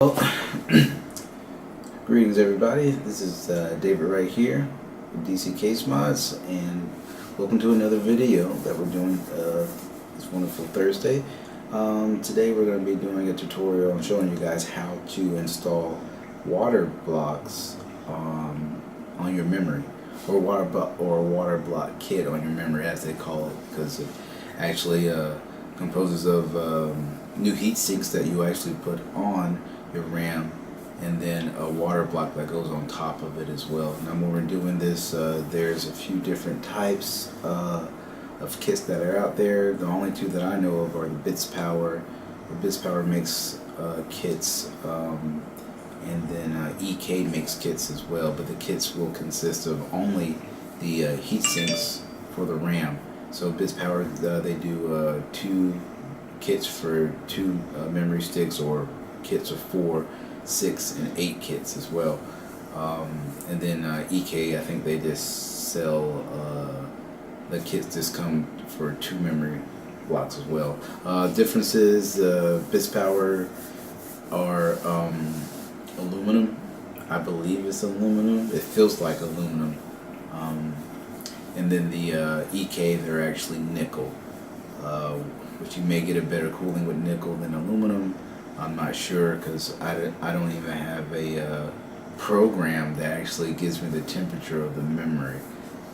Well, greetings everybody, this is David right here with DCCASEMODS, and welcome to another video that we're doing this wonderful Thursday. Today we're going to be doing a tutorial on showing you guys how to install water blocks on your memory, or water block kit on your memory as they call it, because it actually composes of new heat sinks that you actually put on your RAM, and then a water block that goes on top of it as well. Now when we're doing this, there's a few different types of kits that are out there. The only two that I know of are the Bitspower. Bitspower makes kits, and then EVGA makes kits as well, but the kits will consist of only the heat sinks for the RAM. So Bitspower, they do 2 kits for 2 memory sticks, or kits of 4, 6, and 8 kits as well. And then EVGA, I think they just sell the kits just come for 2 memory blocks as well. Differences: Bitspower are aluminum. I believe it's aluminum. It feels like aluminum. And then the EVGA, they're actually nickel, which you may get a better cooling with nickel than aluminum. I'm not sure, because I don't even have a program that actually gives me the temperature of the memory.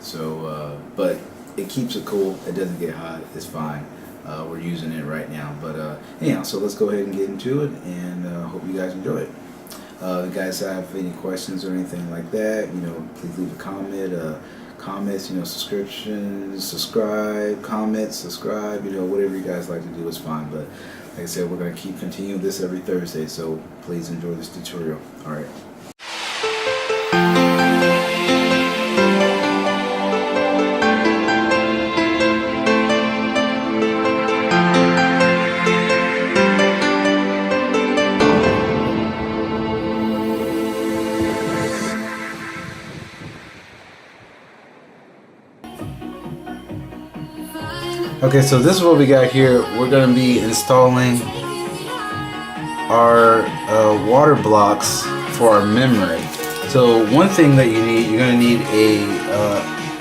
So, but it keeps it cool. It doesn't get hot. It's fine. We're using it right now. But anyhow, so let's go ahead and get into it, and hope you guys enjoy it. If you guys have any questions or anything like that, please leave a comment. Comments, subscriptions, subscribe, comments, subscribe, whatever you guys like to do is fine. But like I said, we're going to keep continuing this every Thursday, so please enjoy this tutorial. Alright. Okay, so this is what we got here. We're going to be installing our water blocks for our memory. So one thing that you need, you're going to need a,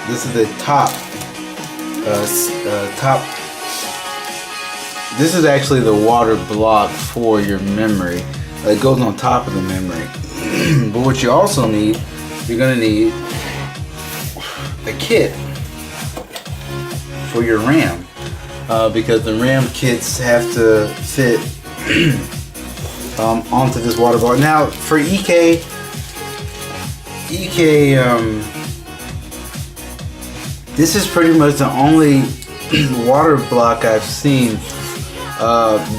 this is the top, this is actually the water block for your memory. It goes on top of the memory. But what you also need, you're going to need a kit for your RAM. Because the RAM kits have to fit onto this water block. Now for EVGA, this is pretty much the only water block I've seen.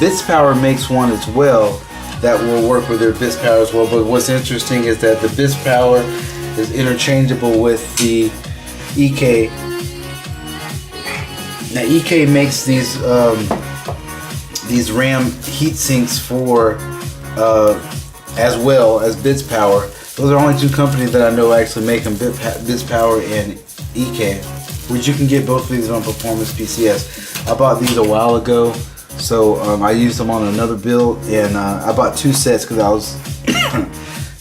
Bitspower makes one as well that will work with their Bitspower as well. But what's interesting is that the Bitspower is interchangeable with the EVGA. Now EVGA makes these RAM heat sinks for as well as Bitspower. Those are only 2 companies that I know actually make them, Bitspower and EVGA, which you can get both of these on Performance PCS. I bought these a while ago, so I used them on another build, and I bought 2 sets because I was,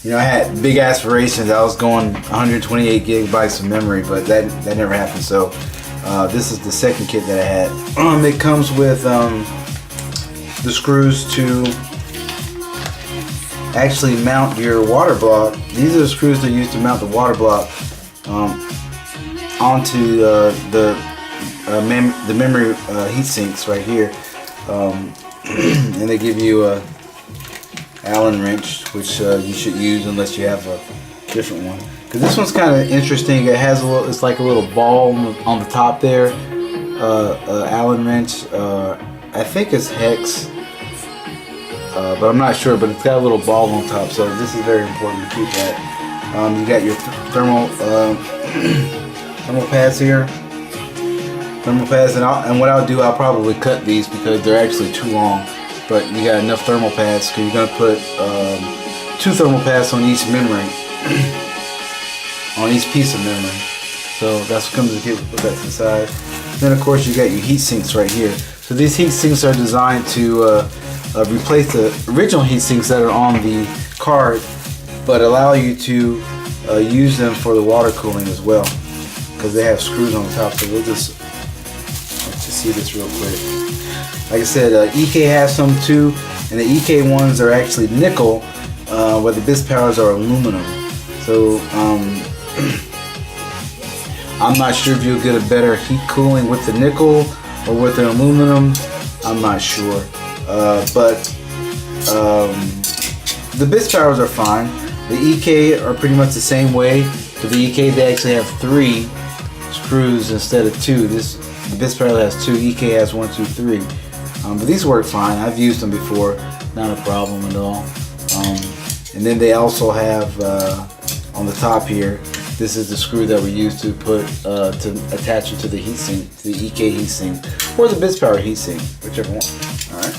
I had big aspirations. I was going 128 gigabytes of memory, but that never happened. So this is the second kit that I had. It comes with the screws to actually mount your water block. These are the screws they use to mount the water block onto the memory heat sinks right here. And they give you a Allen wrench, which you should use unless you have a different one. Because this one's kind of interesting. It has a little, it's like a little ball on the top there. Allen wrench. I think it's hex, but I'm not sure. But it's got a little ball on top, so this is very important to keep that. You got your thermal pads here. Thermal pads, and what I'll do, I'll probably cut these because they're actually too long. But you got enough thermal pads because you're gonna put 2 thermal pads on each memory. On each piece of memory. So that's what comes with it, put that to the side. Then of course you got your heat sinks right here. So these heat sinks are designed to replace the original heat sinks that are on the card, but allow you to use them for the water cooling as well, because they have screws on the top. So we'll just see this real quick. Like I said, EK has some too, and the EK ones are actually nickel, where the Bitspowers are aluminum. So I'm not sure if you'll get a better heat cooling with the nickel or with the aluminum. I'm not sure, but the Bitspowers are fine. The EK are pretty much the same way. For the EK, they actually have 3 screws instead of 2. The Bitspower has 2. EK has 1, 2, 3. But these work fine. I've used them before. Not a problem at all. And then they also have on the top here, this is the screw that we use to put to attach it to the heatsink, to the EK heatsink, or the Bitspower heatsink, whichever one. All right.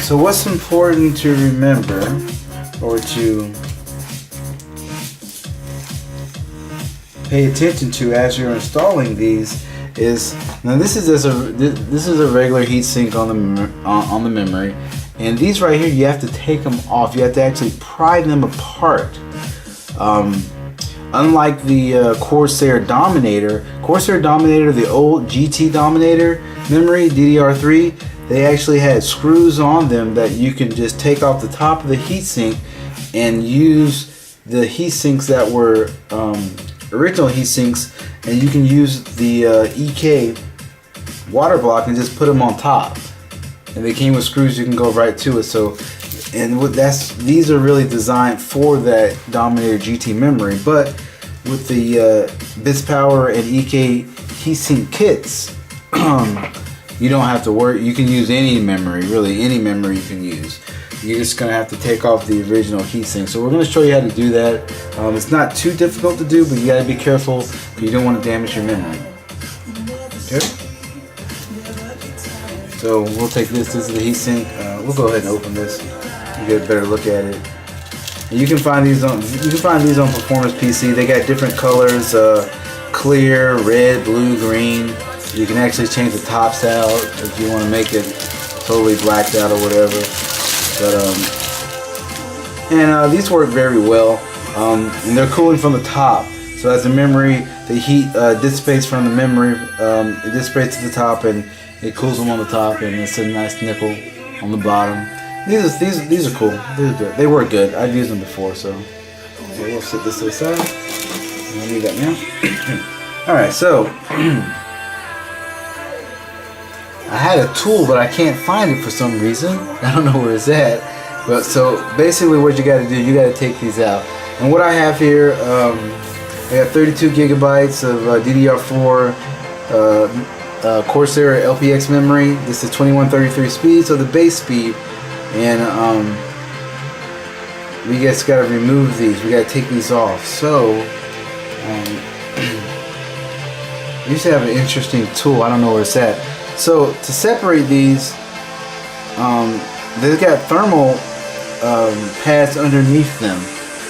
So what's important to remember, or to pay attention to as you're installing these, is now this is a regular heatsink on the memory, and these right here, you have to take them off. You have to actually pry them apart. Unlike the Corsair Dominator, the old GT Dominator memory, DDR3, they actually had screws on them that you can just take off the top of the heatsink and use the heatsinks that were original heatsinks, and you can use the EK water block and just put them on top. And they came with screws, you can go right to it. So, and these are really designed for that Dominator GT memory. But with the Bitspower and EK heatsink kits, you don't have to worry. You can use any memory, really any memory you can use. You're just gonna have to take off the original heatsink. So we're gonna show you how to do that. It's not too difficult to do, but you gotta be careful. You don't want to damage your memory. Okay. So we'll take this. This is the heatsink. We'll go ahead and open this. You get a better look at it. And you can find these on Performance PC. They got different colors: clear, red, blue, green. You can actually change the tops out if you want to make it totally blacked out or whatever. But these work very well, and they're cooling from the top. So as the memory, the heat dissipates from the memory. It dissipates to the top, and it cools them on the top, and it's a nice nickel on the bottom. These are cool. They're good. They work good. I've used them before, so okay, we'll set this to the side. We'll need that now. All right, so I had a tool, but I can't find it for some reason. I don't know where it's at. But so basically, what you got to do, you got to take these out. And what I have here, I got 32 gigabytes of DDR4 Corsair LPX memory. This is 2133 speed, so the base speed. And we just got to remove these. We got to take these off. So I used to have an interesting tool. I don't know where it's at. So to separate these, they've got thermal pads underneath them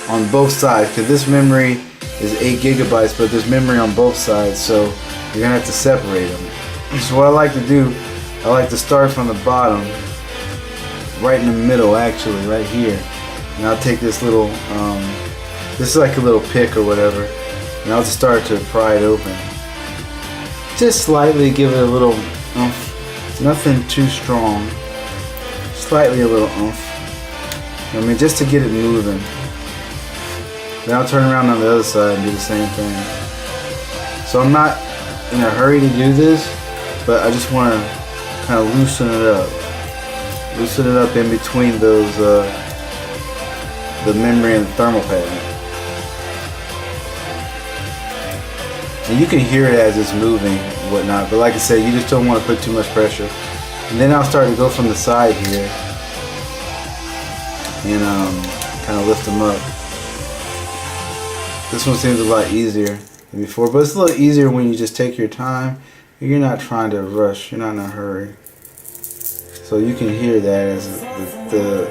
on both sides, because this memory is 8 gigabytes, but there's memory on both sides, so you're gonna have to separate them. So what I like to do, I like to start from the bottom, right in the middle, actually, right here, and I'll take this little, this is like a little pick or whatever, and I'll just start to pry it open. Just slightly give it a little oomph, nothing too strong, slightly a little oomph. I mean, just to get it moving. Then I'll turn around on the other side and do the same thing. So I'm not in a hurry to do this, but I just want to kind of loosen it up. Loosen it up in between those, the memory and the thermal pad. And you can hear it as it's moving and whatnot, but like I said, you just don't want to put too much pressure. And then I'll start to go from the side here and kind of lift them up. This one seems a lot easier than before, but it's a little easier when you just take your time. You're not trying to rush, you're not in a hurry. So you can hear that as the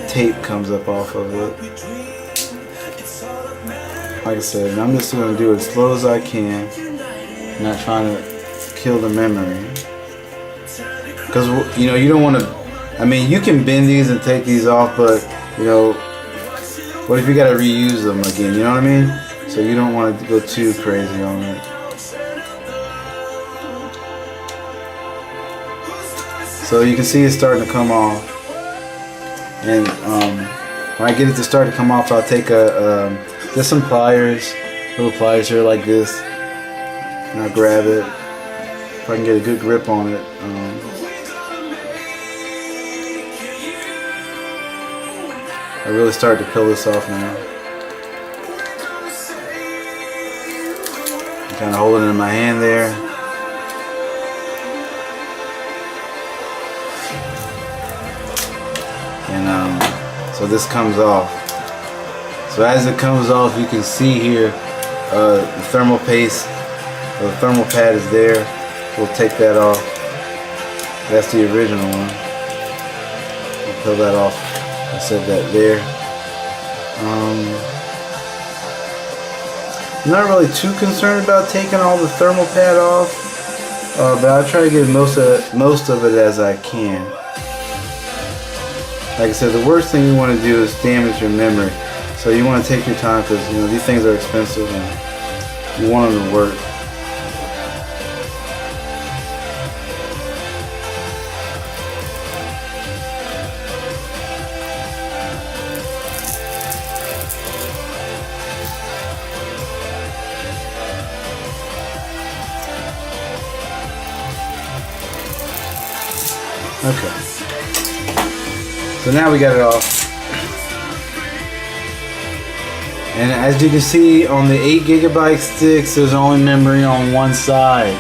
tape comes up off of it. Like I said, I'm just going to do it as slow as I can, not trying to kill the memory. because you know you don't want to. I mean, you can bend these and take these off, but you know, what if you got to reuse them again? You know what I mean? So you don't want to go too crazy on it. So you can see it's starting to come off, and when I get it to start to come off, I'll take just some pliers, little pliers here like this, and I'll grab it if I can get a good grip on it. I really start to peel this off now. I'm kind of holding it in my hand there. And so this comes off. So as it comes off, you can see here the thermal paste, or the thermal pad is there. We'll take that off. That's the original one. We'll peel that off. I said that there. I'm not really too concerned about taking all the thermal pad off, but I'll try to get most of it as I can. Like I said, the worst thing you want to do is damage your memory. So you want to take your time, because you know these things are expensive and you want them to work. Okay. So now we got it off. And as you can see on the 8GB sticks, there's only memory on one side.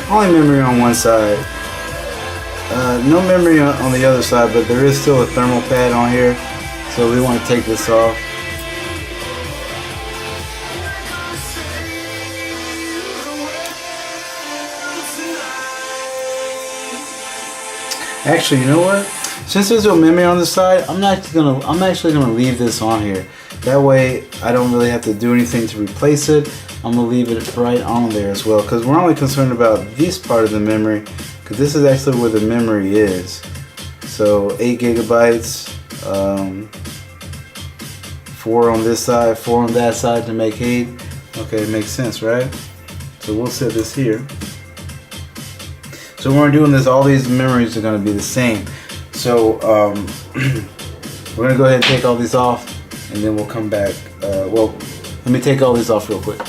Only memory on one side. No memory on the other side, but there is still a thermal pad on here. So we want to take this off. Actually, you know what? Since there's no memory on the side, I'm actually gonna leave this on here. That way, I don't really have to do anything to replace it. I'm gonna leave it right on there as well, because we're only concerned about this part of the memory, because this is actually where the memory is. So 8GB, 4 on this side, 4 on that side to make 8. Okay, it makes sense, right? So we'll set this here. So when we're doing this, all these memories are going to be the same. So we're going to go ahead and take all these off, and then we'll come back. Well, let me take all these off real quick.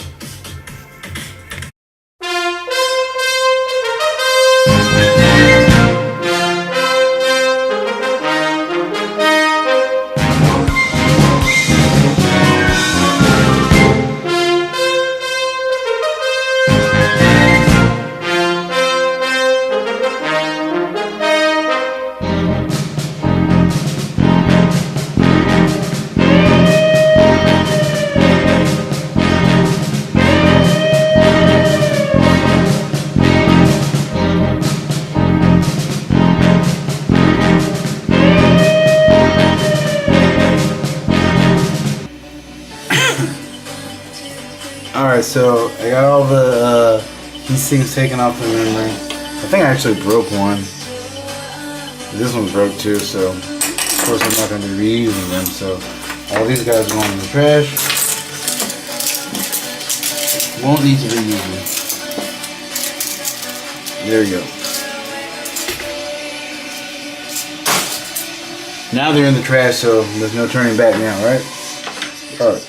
Alright, so I got all these things taken off the memory. I think I actually broke one. This one broke too, so of course I'm not going to be reusing them. So all these guys are going in the trash. Won't need to reuse them. There you go. Now they're in the trash, so there's no turning back now, right? Alright.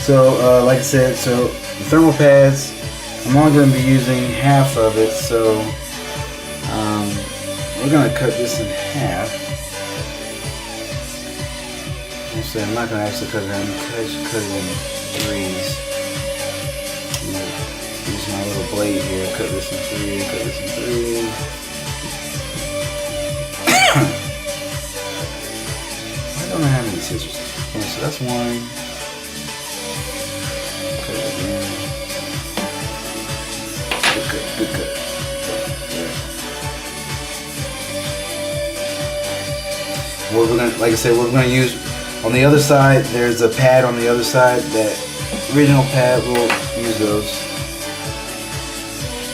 So, like I said, so the thermal pads, I'm only going to be using half of it, so we're going to cut this in half. Actually, I'm not going to actually cut it in, I'm going to cut it in threes. Use my little blade here, cut this in three, cut this in three. I don't have any scissors. Okay, so that's one. Good cut. What we're gonna, like I said, we're gonna use on the other side. There's a pad on the other side. That original pad, we'll use those.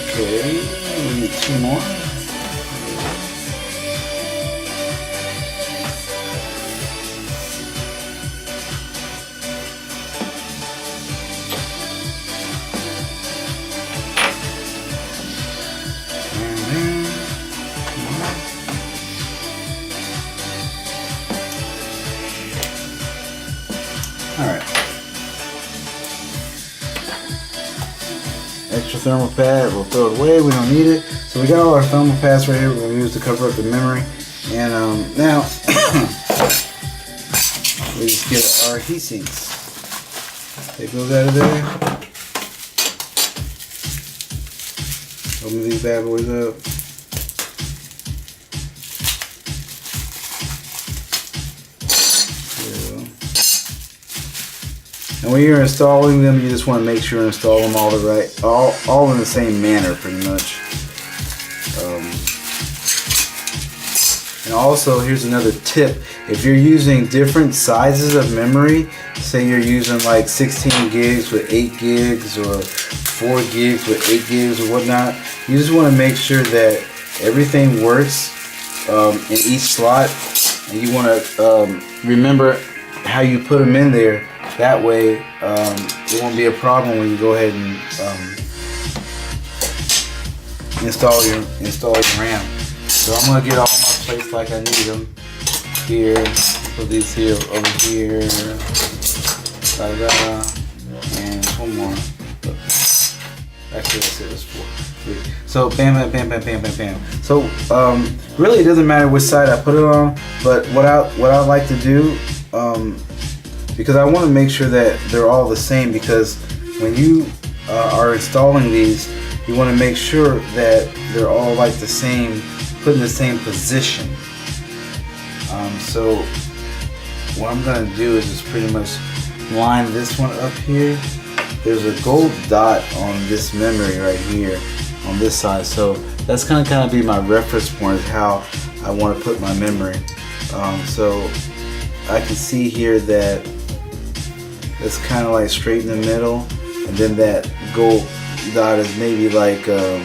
Okay, we need two more. thermal pad. We'll throw it away. We don't need it. So we got all our thermal pads right here. We're going to use to cover up the memory. And now we just get our heat sinks. Take those out of there. Open these bad boys up. And when you're installing them, you just want to make sure you install them all in the same manner, pretty much. And also, here's another tip: if you're using different sizes of memory, say you're using like 16 gigs with 8 gigs, or 4 gigs with 8 gigs, or whatnot, you just want to make sure that everything works in each slot, and you want to remember how you put them in there. That way, it won't be a problem when you go ahead and install your RAM. So I'm gonna get all my plates like I need them here. Put these here over here, and one more. Actually, that's it. It's 4, 3. So bam, bam, bam, bam, bam, bam, bam. So really, it doesn't matter which side I put it on. But what I like to do. Because I want to make sure that they're all the same, because when you are installing these, you want to make sure that they're all like the same, put in the same position. So what I'm going to do is just pretty much line this one up here. There's a gold dot on this memory right here on this side, so that's going to kind of be my reference point of how I want to put my memory. So I can see here that it's kind of like straight in the middle, and then that gold dot is maybe like a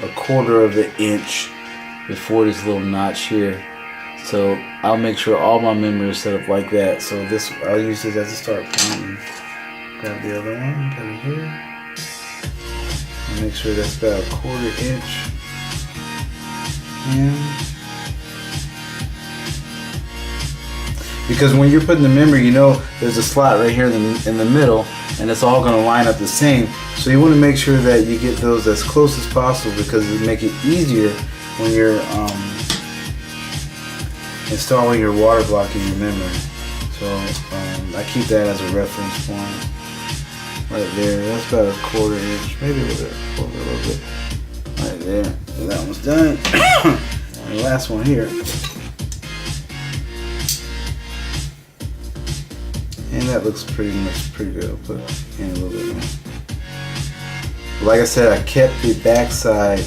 1/4 of an inch before this little notch here. So I'll make sure all my memory is set up like that. So this, I'll use this as a start point. Grab the other one, put it here, and make sure that's about a 1/4 inch. And because when you're putting the memory, you know there's a slot right here in the middle, and it's all going to line up the same. So you want to make sure that you get those as close as possible, because it'll make it easier when you're installing your water block in your memory. So I keep that as a reference point right there. That's about a 1/4 inch, maybe a little bit, right there. So that one's done. And the last one here. And that looks pretty good. I'll put in a little bit more. Like I said, I kept the back side,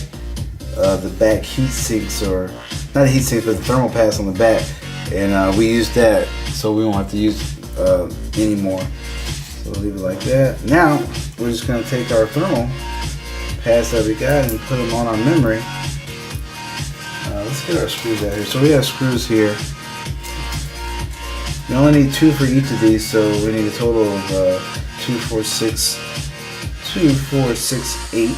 the back heat sinks, or not the heat sinks, but the thermal pads on the back, and we used that, so we won't have to use anymore. So we'll leave it like that. Now we're just going to take our thermal pads that we got and put them on our memory. Let's get our screws out here. So we have screws here. We only need 2 for each of these, so we need a total of 2, 4, 6, 8.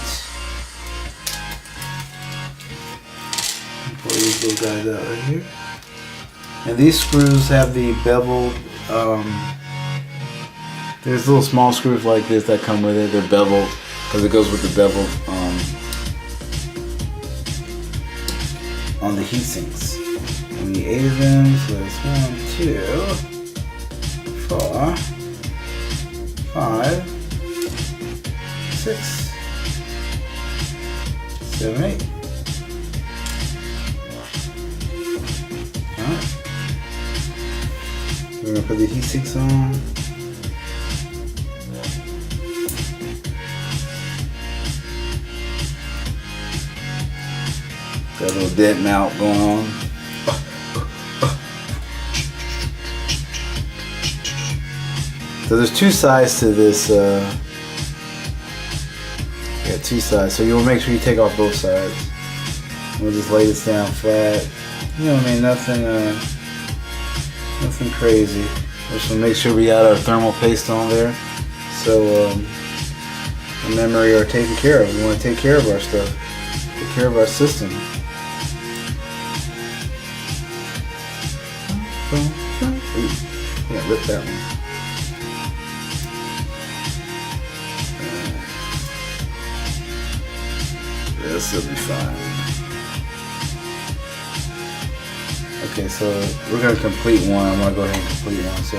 Pull these little guys out right here. And these screws have the beveled, there's little small screws like this that come with it. They're beveled because it goes with the beveled on the heat sinks. We need 8 of them, so that's 1, 2, 4, 5, 6, 7, 8. Alright. We're going to put the heat sinks on. Got a little dead mount going on. So there's 2 sides to this. Yeah, 2 sides. So you'll make sure you take off both sides. We'll just lay this down flat. You know what I mean? Nothing crazy. Just to make sure we got our thermal paste on there. So the memory are taken care of. We want to take care of our stuff. Take care of our system. Ooh, yeah, rip that one. this will be fine. Okay, so we're gonna complete one. I'm gonna go ahead and complete one. So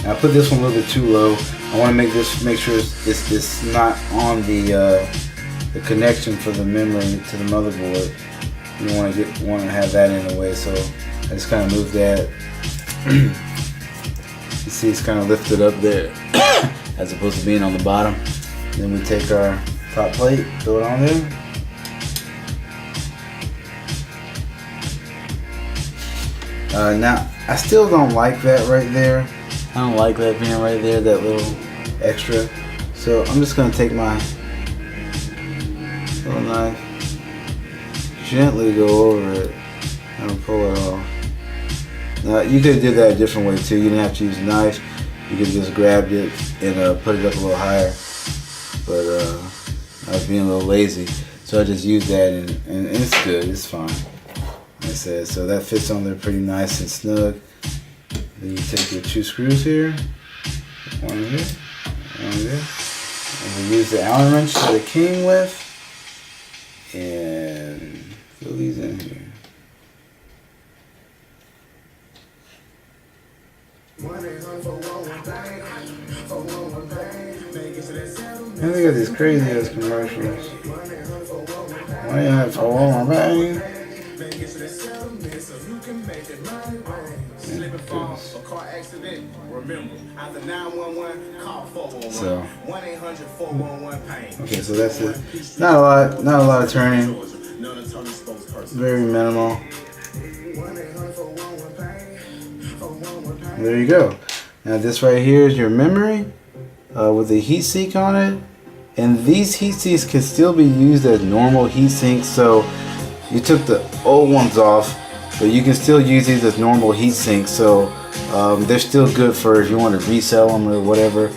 I put this one a little bit too low. I want to make sure it's not on the connection for the memory to the motherboard. You don't want to have that in the way. So I just kind of move that. You see, it's kind of lifted up there as opposed to being on the bottom. Then we take our top plate, throw it on there. Now, I still don't like that right there. I don't like that being right there, that little extra. So I'm just going to take my little knife, gently go over it, and pull it off. Now, you could have did that a different way too. You didn't have to use a knife. You could have just grabbed it and put it up a little higher. But I was being a little lazy. So I just used that and it's good, it's fine. Like I said, so that fits on there pretty nice and snug. Then you take your 2 screws here, one here, one there, and we use the Allen wrench that it came with, and fill these in here. And they got these crazy ass commercials. Why you have for one bang? So, okay, so that's it. Not a lot of turning. Very minimal. There you go. Now this right here is your memory with the heat sink on it. And these heat sinks can still be used as normal heat sinks. So you took the old ones off, but you can still use these as normal heat sinks. So they're still good for if you want to resell them or whatever.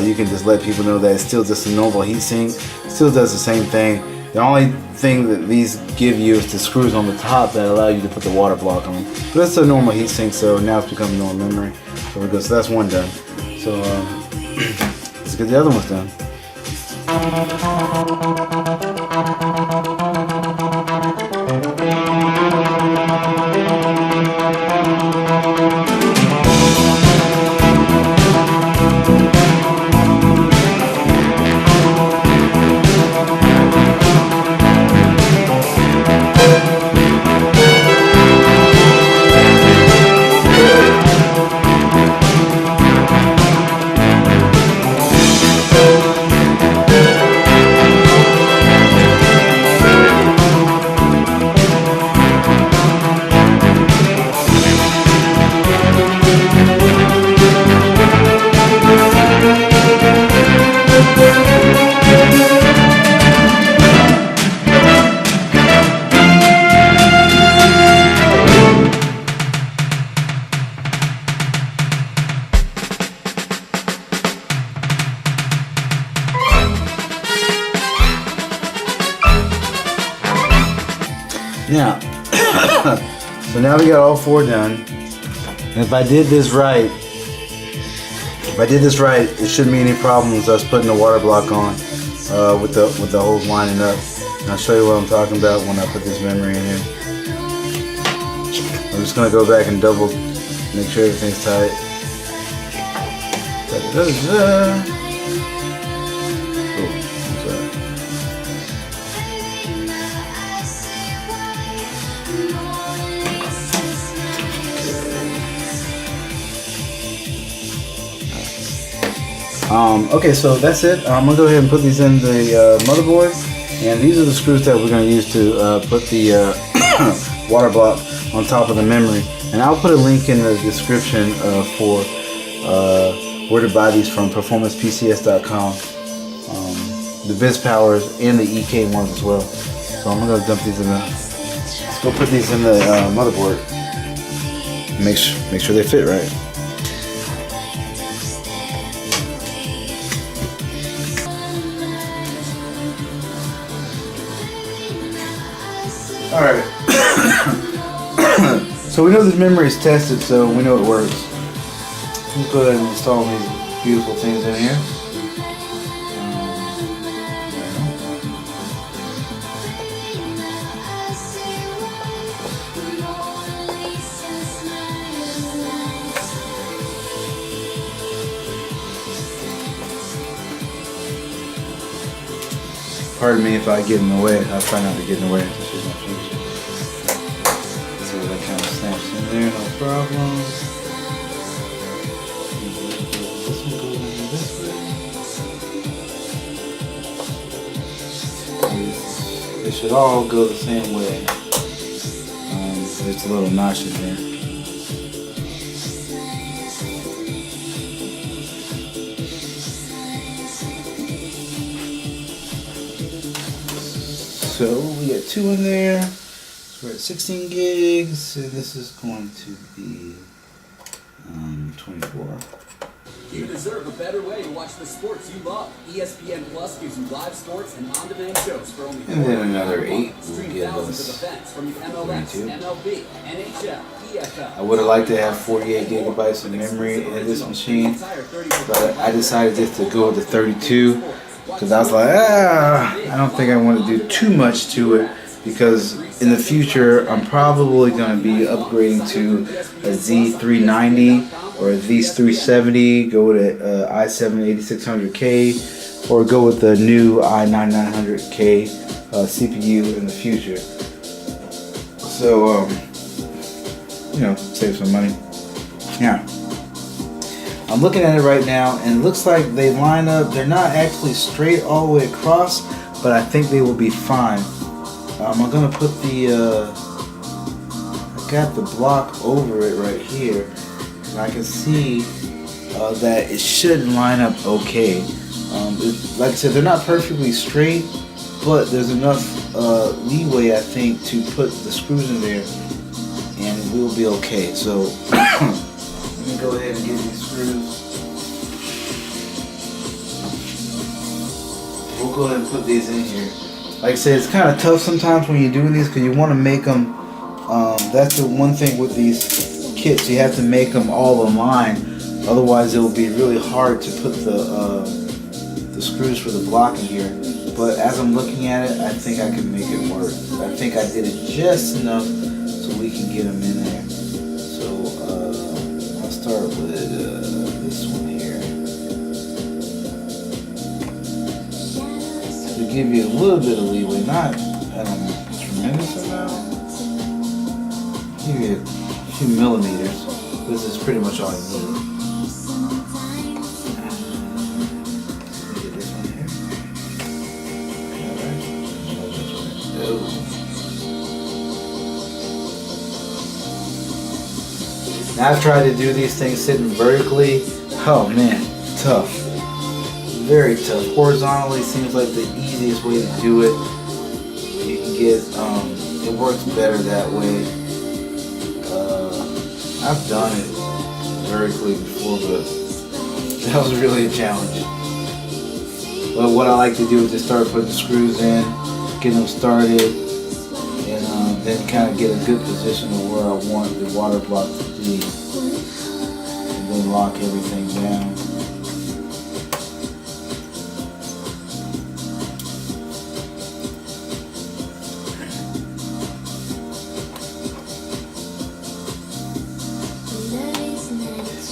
You can just let people know that it's still just a normal heat sink. Still does the same thing. The only thing that these give you is the screws on the top that allow you to put the water block on. But it's a normal heat sink, so now it's becoming normal memory. So we go. So that's one done. So let's get the other ones done. Now, so now we got all 4 done. And if I did this right, it shouldn't be any problems us putting the water block on with the holes lining up. And I'll show you what I'm talking about when I put this memory in here. I'm just gonna go back and double, make sure everything's tight. Okay, so that's it. I'm gonna go ahead and put these in the motherboard, and these are the screws that we're gonna use to put the water block on top of the memory. And I'll put a link in the description for where to buy these from, performancepcs.com. The Bitspowers and the EK ones as well. So I'm gonna dump these in the. Let's go put these in the motherboard. Make sure they fit right. Alright, so we know this memory is tested, so we know it works. Let's go ahead and install these beautiful things in here. Pardon me if I get in the way. I'll try not to get in the way. Let's see what that kind of snaps in there, no problem. This one goes in this way. They should all go the same way. There's a little notch in there. So we got 2 in there. So we're at 16 gigs, and this is going to be 24. You deserve a better way to watch the sports you love. ESPN Plus gives you live sports and on-demand shows for only $4. And then another 8 will Stream give thousands of us events from the MLS, 32. MLB, NHL, EFL. I would have liked to have 48 gigabytes of memory in this machine, but I decided just to go with the 32 because I was like, I don't think I want to do too much to it, because in the future I'm probably going to be upgrading to a Z390 or a Z370, go with a i7-8600K, or go with the new i9-900K CPU in the future. So, you know, save some money. Yeah. I'm looking at it right now, and it looks like they line up. They're not actually straight all the way across, but I think they will be fine. I'm gonna put the, I got the block over it right here, and I can see that it should line up okay. Like I said, they're not perfectly straight, but there's enough leeway, I think, to put the screws in there, and we'll be okay. So let me go ahead and get these screws. We'll go ahead and put these in here. Like I said, it's kind of tough sometimes when you're doing these because you want to make them, that's the one thing with these kits, you have to make them all in line, otherwise it will be really hard to put the screws for the block in here. But as I'm looking at it, I think I can make it work. I think I did it just enough so we can get them in there. So I'll start with this one here. To give you a little bit of leeway, not a tremendous amount. Give you a few millimeters. This is pretty much all you need. Now I've tried to do these things sitting vertically. Oh man, tough. Very tough. Horizontally seems like the easiest way to do it. You can get, it works better that way. I've done it vertically before, but that was really a challenge. But what I like to do is just start putting the screws in, get them started, and then kind of get a good position of where I want the water block to be, and then lock everything down.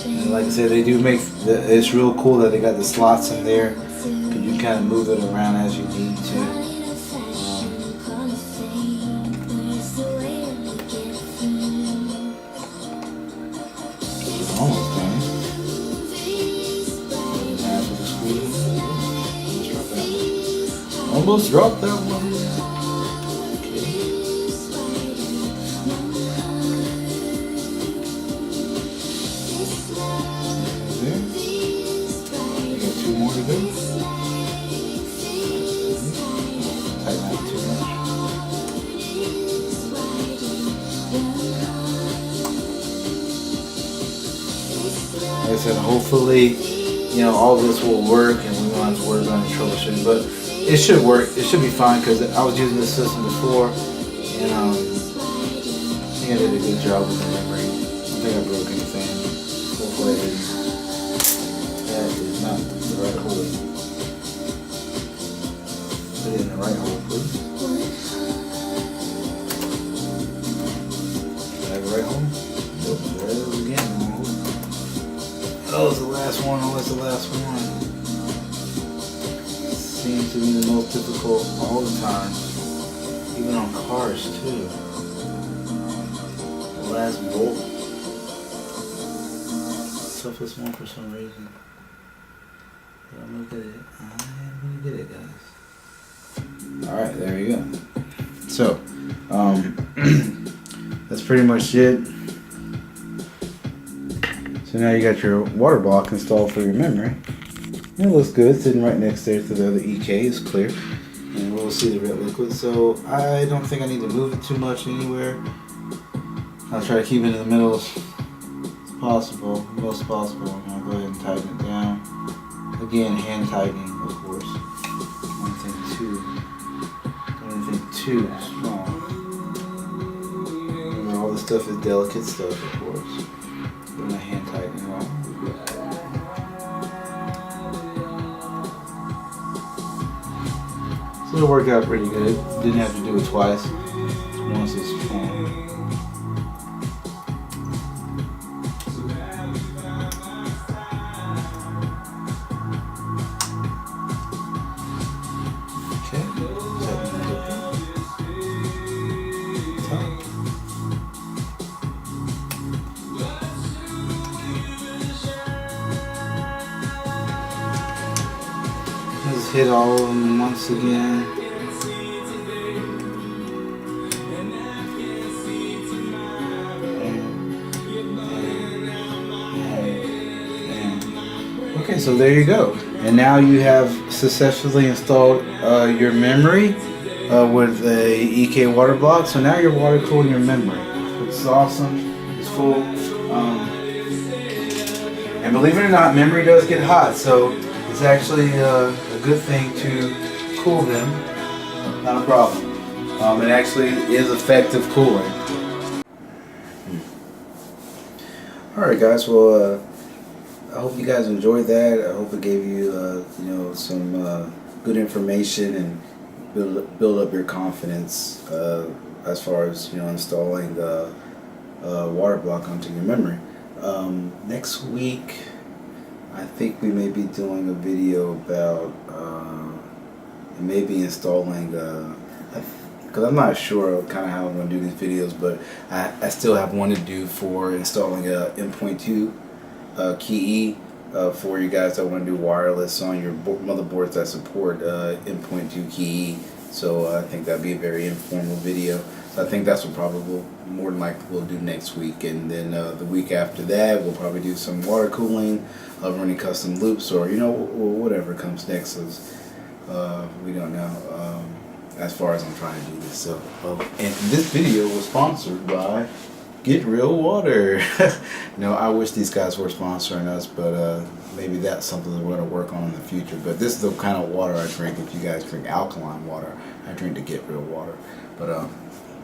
And like I said, they do make, it's real cool that they got the slots in there. You kind of move it around as you need to. Almost done. Half of the screw. Almost dropped that one. Okay. There. You got 2 more to go. Tighten that too much. Like I said, hopefully, you know, all this will work and we won't have to worry about any troubleshooting, but it should work. It should be fine because I was using this system before, and I think I did a good job with the memory. I don't think I broke anything. Hopefully I didn't. That is not the right hole. Put it in the right hole, please. Did I have the right hole? Nope, there it is again. Oh, it's the last one. Oh, it's the last one. Seems seems to be the most difficult all the time, even on cars too. The last bolt, toughest one for some reason. But I'm gonna get it. I'm gonna get it, guys. All right, there you go. So, that's pretty much it. So now you got your water block installed for your memory. And it looks good, sitting right next there to the other EK. It's clear, and we'll see the red liquid. So I don't think I need to move it too much anywhere. I'll try to keep it in the middle as possible, most possible. I'll go ahead and tighten it down. Again, hand tightening, of course. Anything too small. Remember, all this stuff is delicate stuff, of course. Put my hand tightening on. So it worked out pretty good. Didn't have to do it twice. Once is fine. Let's hit all of them once again. Okay, so there you go. And now you have successfully installed your memory with a EK water block. So now you're water cooling your memory. It's awesome. It's full. And believe it or not, memory does get hot. So it's actually a good thing to cool them. Not a problem. It actually is effective cooling. Alright guys, well I hope you guys enjoyed that. I hope it gave you some good information and build up your confidence as far as installing the water block onto your memory. Next week I think we may be doing a video about maybe installing because I'm not sure kind of how I'm going to do these videos, but I still have one to do for installing a M.2 key for you guys that want to do wireless on your motherboards that support M.2 key. So I think that'd be a very informal video. So I think that's what probably more than likely we'll do next week, and then the week after that we'll probably do some water cooling, running custom loops, or whatever comes next. We don't know. As far as I'm trying to do this. So, and this video was sponsored by Get Real Water. I wish these guys were sponsoring us, but maybe that's something that we're going to work on in the future. But this is the kind of water I drink. If you guys drink alkaline water, I drink the Get Real Water. But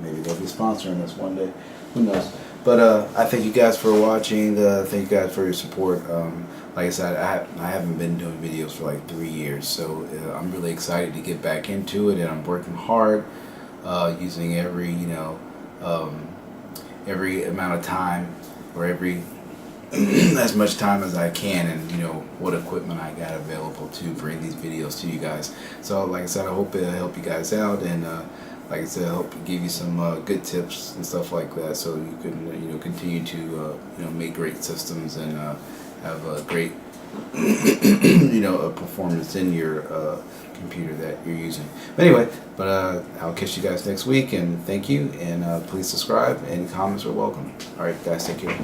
maybe they'll be sponsoring us one day. Who knows? But I thank you guys for watching. Thank you guys for your support. Like I said, I haven't been doing videos for like 3 years, so I'm really excited to get back into it, and I'm working hard, using every every amount of time, or every as much time as I can, and what equipment I got available to bring these videos to you guys. So like I said, I hope it'll help you guys out, and like I said, I hope to give you some good tips and stuff like that, so you can continue to make great systems and have a great performance in your computer that you're using. But anyway, I'll catch you guys next week, and thank you, and please subscribe, and comments are welcome. Alright guys, take care.